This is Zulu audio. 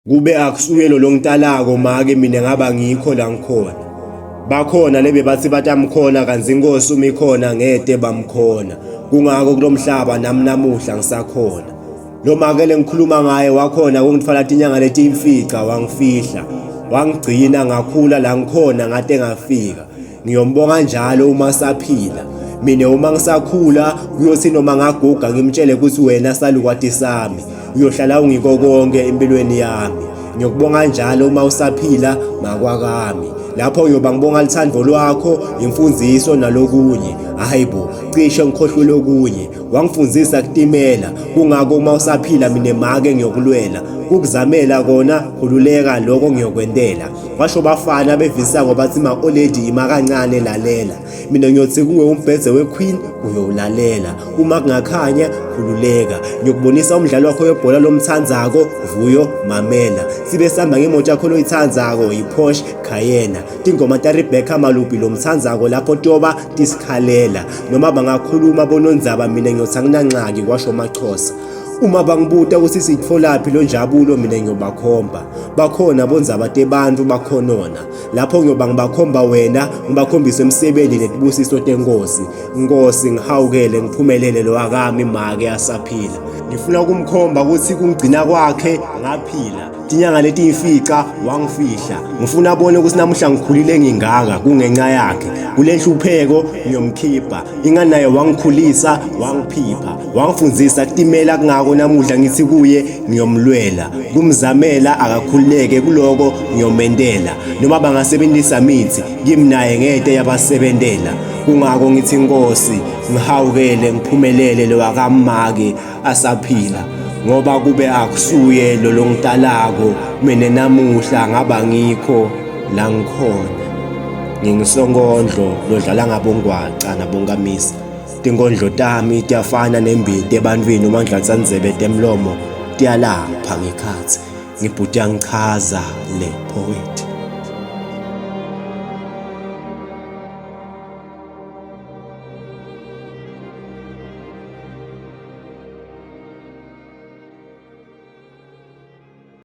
kube akusuye lo longitalako make mina ngaba ngikho la ngikhona. Bakhona lebe bathi batamkhona kanzi inkosi uma ikhona ngede bamkhona. Kungako kulomhlaba nami namuhla ngisakhona. Lo make lengikhuluma ngaye wakhona ukungithwala inyanga letiyimfica wangifihla. Wangigcina ngakhula la ngikhona ngade ngafika. Ngiyombonga njalo uma saphila. Mina uma ngisakhula kuyothi noma ngaguga ngimtshele ukuthi wena salukwati sami. Uyohlala ungiko konke empilweni yami. Ngiyokubonga njalo uma usaphila makwakami. Lapho uyoba ngibonga lithando lwakho, imfundiso nalokunye. Hayibo, cishe ngikhohlwe lokunye. Wangifundzisa kutimela, kungako uma usaphila mina make ngiyokulwela. Ukuzamela kona khululeka lokho ngiyokwendela. Washo bafana bevisa ngoba thima already ima kancane lalela. Mina ngiyothi kuwe umbhedze wequeen uyolalela. Uma kungakhanya khululeka. Ngiyokubonisa umdlalo wakho webhola lomthandzako, vuyo mamela. Sibe sihamba ngemoto yakho loyithandzako, iPorsche Cayenne. Tingoma ta Rebecca Malupi lomthandzako lapho toba tisikhalela. Noma bangakhuluma bonondzaba mina ngiyothi anginancaki kwasho amaXhosa. Uma bangibuta ukuthi sitfolaphi lo njabulo mina ngiyobakhomba. Bakhona bondzaba tebantu bakhonona. Lapho ngiyoba ngibakhomba wena, ngibakhombise emsebeni netibusiso tenkosi. Inkosi ngihawukele ngiphumelele lo wakami make asaphila. Ngifuna ukumkhomba ukuthi kungigcina kwakhe ngaphila. Inyanga letiyimfica wangifihla. Ngifuna abone ukuthi namuhla ngikhulile ngingaka kungenxa yakhe. Kule nhlupheko ngiyomkhipha. Ingane naye wangikhulisa, wangiphipha. Wangifundzisa kutimela kungako namuhla ngithi kuye ngiyomlwela. Kumzamela akakhululeke kuloko ngiyomendela. Noma bangasebenzisa mithi, kimi naye ngede yabasebentela. Kungako ngithi inkosi ngihawukele ngiphumelele lo wakamake asaphila. Ngoba kube akusuye lo longitalako mina namuhla ngaba ngikho la ngikhona. Ngingisonkondlo lodlala ngabongwaca nabonkamisa. Tinkondlo tami tiyafana nembiti ebantwini uma ngidlalisa ndzebe temlomo tiyalapha ngekhatsi ngibhuti yangichaza le poet.